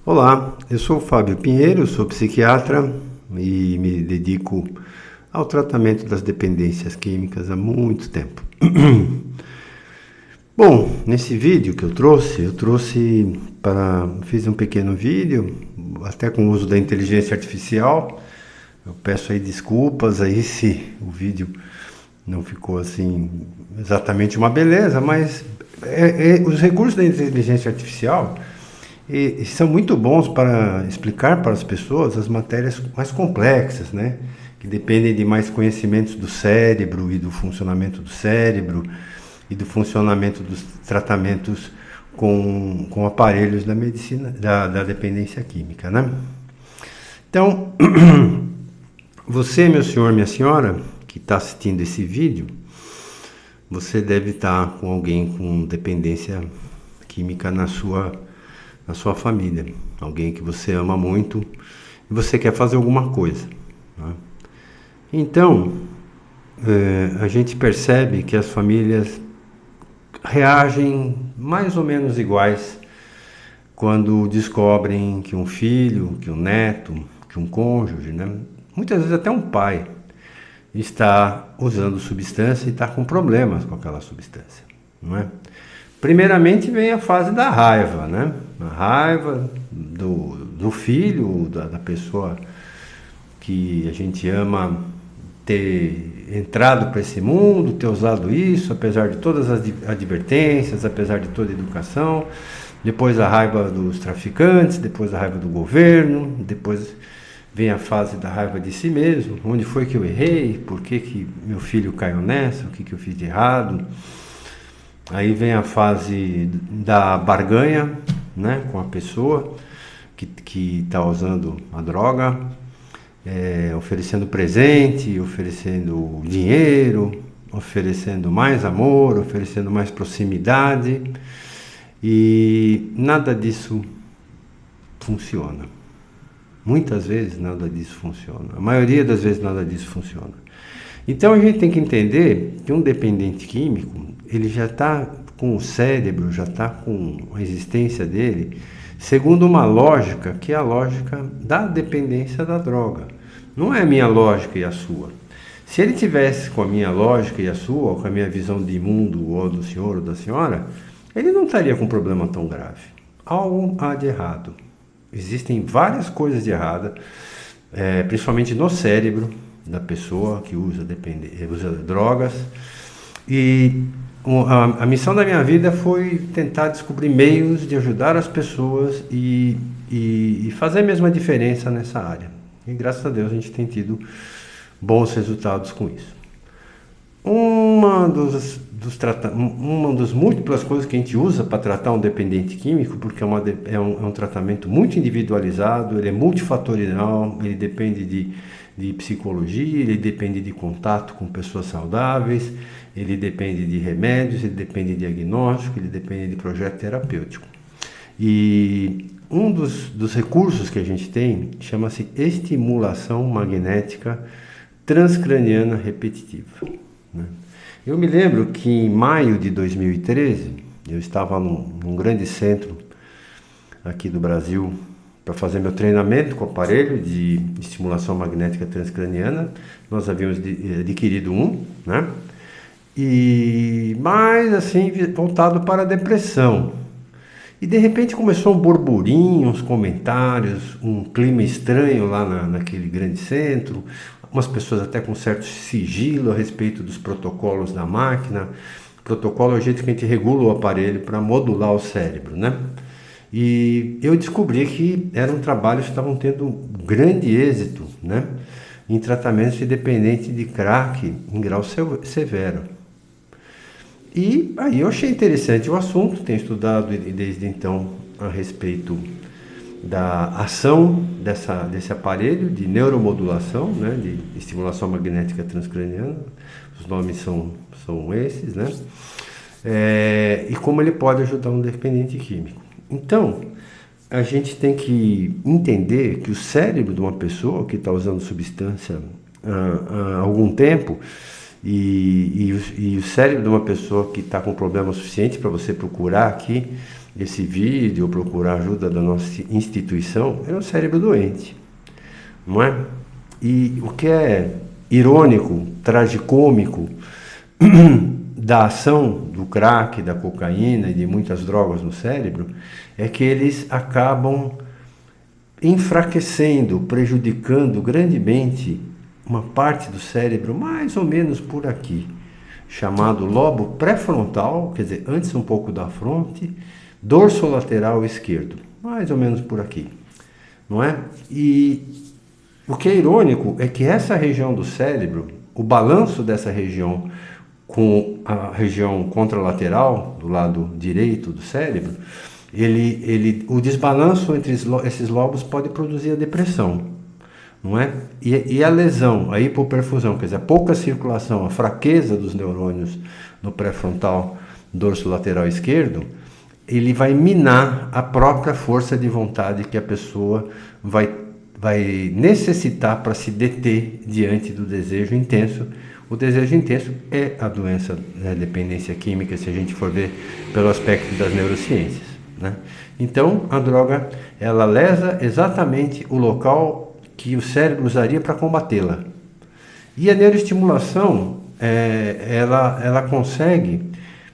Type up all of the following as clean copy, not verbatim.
Olá, eu sou o Fábio Pinheiro, sou psiquiatra e me dedico ao tratamento das dependências químicas há muito tempo. Bom, nesse vídeo que fiz um pequeno vídeo, até com o uso da inteligência artificial. Eu peço aí desculpas aí se o vídeo não ficou assim exatamente uma beleza, mas os recursos da inteligência artificial são muito bons para explicar para as pessoas as matérias mais complexas, né? Que dependem de mais conhecimentos do cérebro e do funcionamento do cérebro e do funcionamento dos tratamentos com aparelhos da medicina, da dependência química, né? Então, você, meu senhor, minha senhora, que está assistindo esse vídeo, você deve estar com alguém com dependência química na sua família, alguém que você ama muito e você quer fazer alguma coisa, né? Então, a gente percebe que as famílias reagem mais ou menos iguais quando descobrem que um filho, que um neto, que um cônjuge, né? Muitas vezes até um pai está usando substância e está com problemas com aquela substância, não é? Primeiramente vem a fase da raiva, né? A raiva do filho, da pessoa que a gente ama ter entrado para esse mundo, ter usado isso, apesar de todas as advertências, apesar de toda a educação. Depois a raiva dos traficantes, depois a raiva do governo, depois vem a fase da raiva de si mesmo. Onde foi que eu errei? Por que meu filho caiu nessa? O que eu fiz de errado? Aí vem a fase da barganha, né, com a pessoa que está usando a droga, oferecendo presente, oferecendo dinheiro, oferecendo mais amor, oferecendo mais proximidade, e nada disso funciona. Muitas vezes nada disso funciona. A maioria das vezes nada disso funciona. Então a gente tem que entender que um dependente químico, ele já está com o cérebro, já está com a existência dele, segundo uma lógica que é a lógica da dependência da droga. Não é a minha lógica e a sua. Se ele tivesse com a minha lógica e a sua, ou com a minha visão de mundo, ou do senhor ou da senhora, ele não estaria com um problema tão grave. Algo há de errado. Existem várias coisas de errado, principalmente no cérebro da pessoa que usa drogas. E a missão da minha vida foi tentar descobrir meios de ajudar as pessoas e fazer mesmo a diferença nessa área. E graças a Deus a gente tem tido bons resultados com isso. Uma das múltiplas coisas que a gente usa para tratar um dependente químico, porque é um tratamento muito individualizado, ele é multifatorial, ele depende de psicologia, ele depende de contato com pessoas saudáveis, ele depende de remédios, ele depende de diagnóstico, ele depende de projeto terapêutico. E um dos recursos que a gente tem chama-se estimulação magnética transcraniana repetitiva, né? Eu me lembro que em maio de 2013, eu estava num grande centro aqui do Brasil para fazer meu treinamento com aparelho de estimulação magnética transcraniana. Nós havíamos adquirido um, né? Mas assim, voltado para a depressão. E de repente começou um burburinho, uns comentários, um clima estranho lá naquele grande centro, umas pessoas até com certo sigilo a respeito dos protocolos da máquina. Protocolo é o jeito que a gente regula o aparelho para modular o cérebro, né? E eu descobri que eram trabalhos que estavam tendo grande êxito, né, em tratamentos de dependente de crack em grau severo. E aí eu achei interessante o assunto, tenho estudado desde então a respeito da ação desse aparelho de neuromodulação, né, de estimulação magnética transcraniana, os nomes são esses, né, e como ele pode ajudar um dependente químico. Então, a gente tem que entender que o cérebro de uma pessoa que está usando substância há algum tempo, E o cérebro de uma pessoa que está com problema suficiente para você procurar aqui esse vídeo, ou procurar ajuda da nossa instituição, é um cérebro doente, não é? E o que é irônico, tragicômico da ação do crack, da cocaína e de muitas drogas no cérebro, é que eles acabam enfraquecendo, prejudicando grandemente uma parte do cérebro mais ou menos por aqui, chamado lobo pré-frontal, quer dizer, antes um pouco da fronte, dorsolateral esquerdo, mais ou menos por aqui, não é? E o que é irônico é que essa região do cérebro, o balanço dessa região com a região contralateral, do lado direito do cérebro, o desbalanço entre esses lobos pode produzir a depressão, não é? E a lesão, a hipoperfusão, quer dizer, a pouca circulação, a fraqueza dos neurônios no pré-frontal dorsolateral esquerdo, ele vai minar a própria força de vontade que a pessoa vai necessitar para se deter diante do desejo intenso. O desejo intenso é a doença da dependência química, se a gente for ver pelo aspecto das neurociências, né? Então, a droga, ela lesa exatamente o local que o cérebro usaria para combatê-la. E a neuroestimulação, ela consegue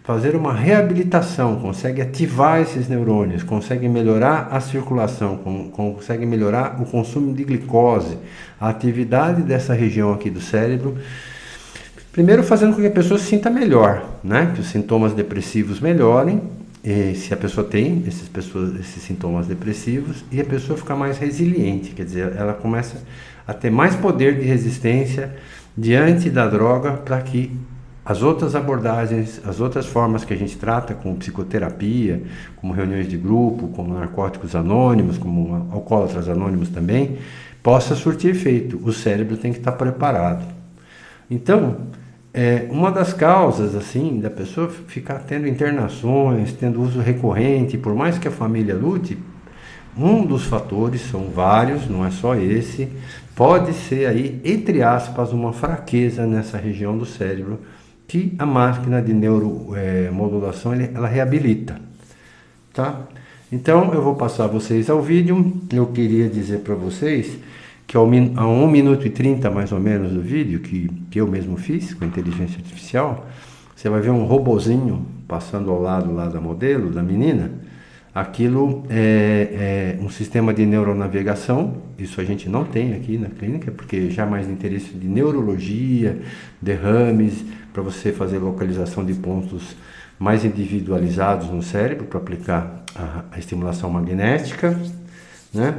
fazer uma reabilitação, consegue ativar esses neurônios, consegue melhorar a circulação, consegue melhorar o consumo de glicose, a atividade dessa região aqui do cérebro. Primeiro fazendo com que a pessoa se sinta melhor, né? Que os sintomas depressivos melhorem, se a pessoa tem esses sintomas depressivos, e a pessoa fica mais resiliente, quer dizer, ela começa a ter mais poder de resistência diante da droga, para que as outras abordagens, as outras formas que a gente trata, como psicoterapia, como reuniões de grupo, como narcóticos anônimos, como alcoólatras anônimos também, possa surtir efeito. O cérebro tem que estar preparado. Então, uma das causas assim da pessoa ficar tendo internações, tendo uso recorrente, por mais que a família lute, um dos fatores, são vários, não é só esse, pode ser aí, entre aspas, uma fraqueza nessa região do cérebro, que a máquina de neuromodulação ela reabilita, tá? Então eu vou passar vocês ao vídeo. Eu queria dizer para vocês que a 1 minuto e 30 mais ou menos do vídeo, que eu mesmo fiz com inteligência artificial, você vai ver um robozinho passando ao lado lá da modelo, da menina. Aquilo é um sistema de neuronavegação. Isso a gente não tem aqui na clínica, porque já mais interesse de neurologia, derrames, para você fazer localização de pontos mais individualizados no cérebro, para aplicar a estimulação magnética, né?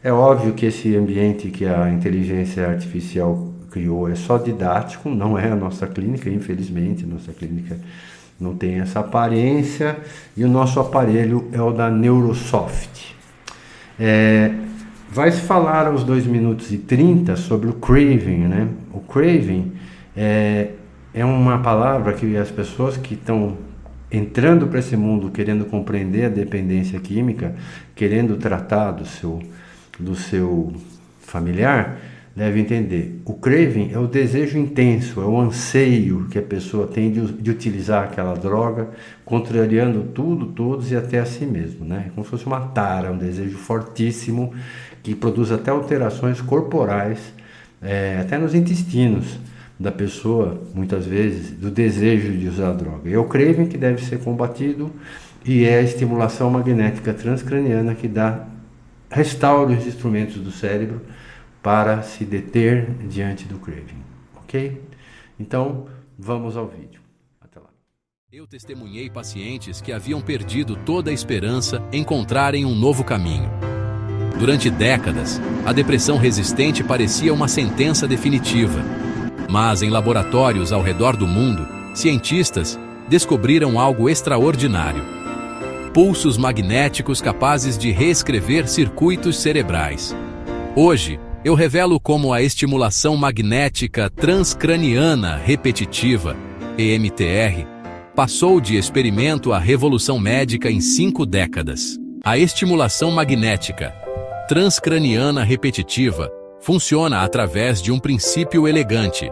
É óbvio que esse ambiente que a inteligência artificial criou é só didático, não é a nossa clínica, infelizmente, nossa clínica não tem essa aparência, e o nosso aparelho é o da Neurosoft. Vai se falar aos 2 minutos e 30 sobre o craving, né? O craving é uma palavra que as pessoas que estão entrando para esse mundo, querendo compreender a dependência química, querendo tratar do seu familiar, deve entender. O craving é o desejo intenso, é o anseio que a pessoa tem de utilizar aquela droga, contrariando tudo, todos e até a si mesmo, né? É como se fosse uma tara, um desejo fortíssimo que produz até alterações corporais, até nos intestinos da pessoa, muitas vezes, do desejo de usar a droga. É o craving que deve ser combatido, e é a estimulação magnética transcraniana que restaura os instrumentos do cérebro para se deter diante do craving, ok? Então, vamos ao vídeo. Até lá. Eu testemunhei pacientes que haviam perdido toda a esperança em encontrarem um novo caminho. Durante décadas, a depressão resistente parecia uma sentença definitiva. Mas em laboratórios ao redor do mundo, cientistas descobriram algo extraordinário: pulsos magnéticos capazes de reescrever circuitos cerebrais. Hoje, eu revelo como a estimulação magnética transcraniana repetitiva, EMTR, passou de experimento à revolução médica em 5 décadas. A estimulação magnética transcraniana repetitiva funciona através de um princípio elegante.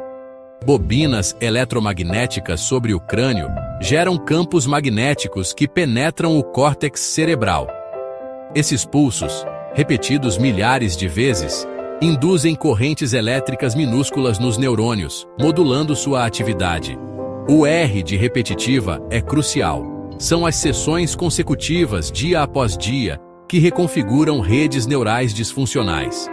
Bobinas eletromagnéticas sobre o crânio geram campos magnéticos que penetram o córtex cerebral. Esses pulsos, repetidos milhares de vezes, induzem correntes elétricas minúsculas nos neurônios, modulando sua atividade. O R de repetitiva é crucial. São as sessões consecutivas, dia após dia, que reconfiguram redes neurais disfuncionais.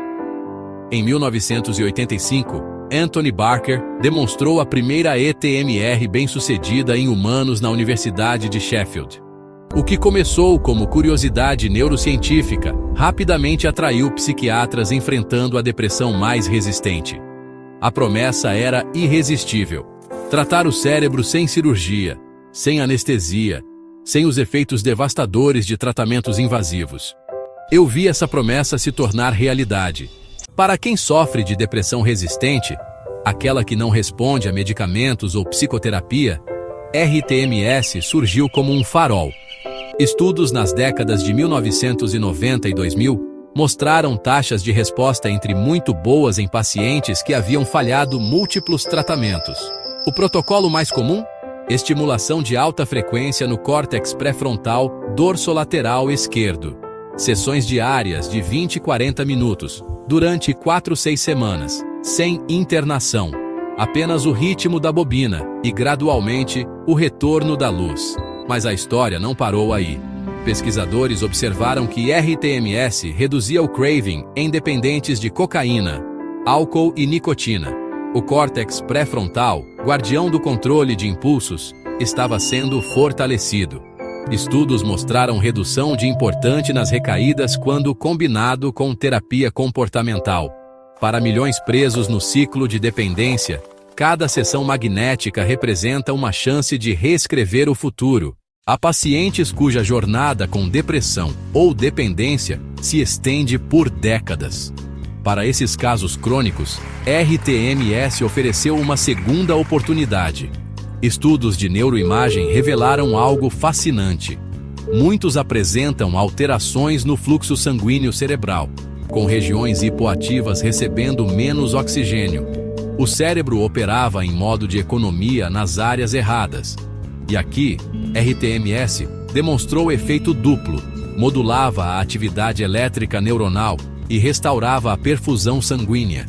Em 1985, Anthony Barker demonstrou a primeira ETMR bem-sucedida em humanos na Universidade de Sheffield. O que começou como curiosidade neurocientífica rapidamente atraiu psiquiatras enfrentando a depressão mais resistente. A promessa era irresistível: tratar o cérebro sem cirurgia, sem anestesia, sem os efeitos devastadores de tratamentos invasivos. Eu vi essa promessa se tornar realidade. Para quem sofre de depressão resistente, aquela que não responde a medicamentos ou psicoterapia, RTMS surgiu como um farol. Estudos nas décadas de 1990 e 2000 mostraram taxas de resposta entre muito boas em pacientes que haviam falhado múltiplos tratamentos. O protocolo mais comum? Estimulação de alta frequência no córtex pré-frontal dorsolateral esquerdo. Sessões diárias de 20 e 40 minutos, durante 4-6 semanas, sem internação. Apenas o ritmo da bobina e, gradualmente, o retorno da luz. Mas a história não parou aí. Pesquisadores observaram que RTMS reduzia o craving em dependentes de cocaína, álcool e nicotina. O córtex pré-frontal, guardião do controle de impulsos, estava sendo fortalecido. Estudos mostraram redução de importante nas recaídas quando combinado com terapia comportamental. Para milhões presos no ciclo de dependência, cada sessão magnética representa uma chance de reescrever o futuro. Há pacientes cuja jornada com depressão ou dependência se estende por décadas. Para esses casos crônicos, RTMS ofereceu uma segunda oportunidade. Estudos de neuroimagem revelaram algo fascinante. Muitos apresentam alterações no fluxo sanguíneo cerebral, com regiões hipoativas recebendo menos oxigênio. O cérebro operava em modo de economia nas áreas erradas. E aqui, RTMS demonstrou efeito duplo, modulava a atividade elétrica neuronal e restaurava a perfusão sanguínea.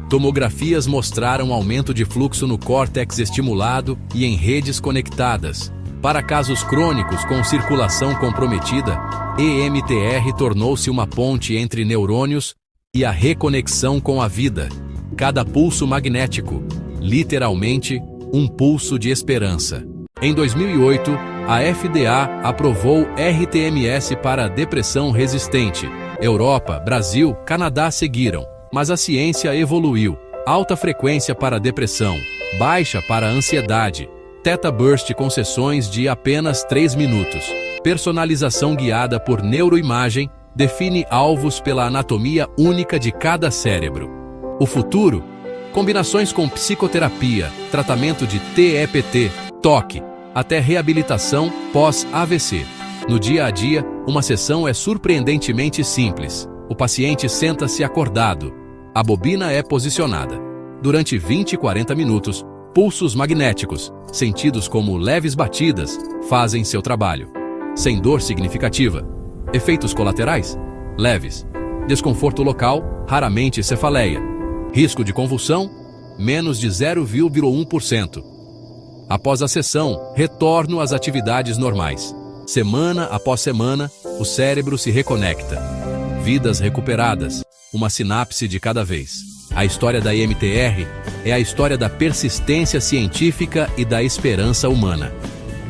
Tomografias mostraram aumento de fluxo no córtex estimulado e em redes conectadas. Para casos crônicos com circulação comprometida, EMTR tornou-se uma ponte entre neurônios e a reconexão com a vida. Cada pulso magnético, literalmente, um pulso de esperança. Em 2008, a FDA aprovou RTMS para depressão resistente. Europa, Brasil, Canadá seguiram, mas a ciência evoluiu. Alta frequência para depressão, baixa para ansiedade, Theta Burst com sessões de apenas 3 minutos. Personalização guiada por neuroimagem define alvos pela anatomia única de cada cérebro. O futuro? Combinações com psicoterapia, tratamento de TEPT, toque, até reabilitação pós-AVC. No dia a dia, uma sessão é surpreendentemente simples. O paciente senta-se acordado. A bobina é posicionada. Durante 20 e 40 minutos, pulsos magnéticos, sentidos como leves batidas, fazem seu trabalho. Sem dor significativa. Efeitos colaterais? Leves. Desconforto local, raramente cefaleia. Risco de convulsão? Menos de 0,1%. Após a sessão, retorno às atividades normais. Semana após semana, o cérebro se reconecta. Vidas recuperadas, uma sinapse de cada vez. A história da EMTR é a história da persistência científica e da esperança humana.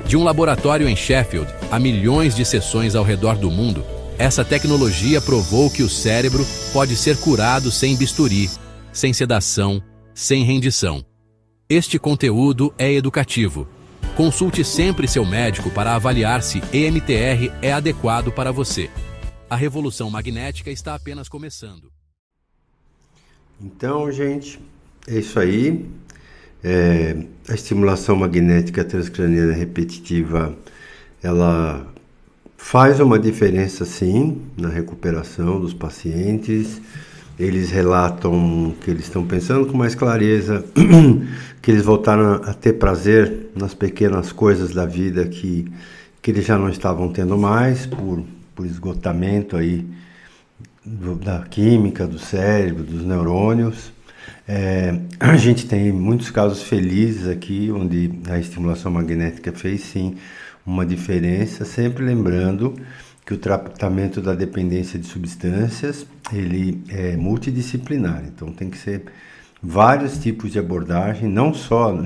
De um laboratório em Sheffield a milhões de sessões ao redor do mundo, essa tecnologia provou que o cérebro pode ser curado sem bisturi, sem sedação, sem rendição. Este conteúdo é educativo. Consulte sempre seu médico para avaliar se EMTR é adequado para você. A revolução magnética está apenas começando. Então, gente, é isso aí. A estimulação magnética transcraniana repetitiva, ela faz uma diferença, sim, na recuperação dos pacientes. eles relatam que eles estão pensando com mais clareza, que eles voltaram a ter prazer nas pequenas coisas da vida que eles já não estavam tendo mais por esgotamento aí da química, do cérebro, dos neurônios. A gente tem muitos casos felizes aqui, onde a estimulação magnética fez sim uma diferença, sempre lembrando que o tratamento da dependência de substâncias, ele é multidisciplinar, então tem que ser vários tipos de abordagem, não só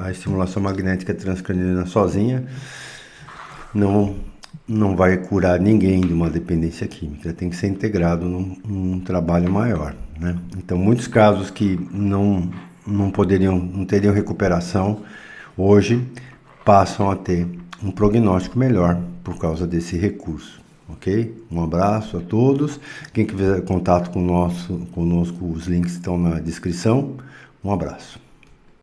a estimulação magnética transcraniana sozinha, não vai curar ninguém de uma dependência química, tem que ser integrado num trabalho maior, né? Então, muitos casos que não teriam recuperação, hoje passam a ter um prognóstico melhor por causa desse recurso, ok? Um abraço a todos. Quem quiser contato conosco, os links estão na descrição. Um abraço.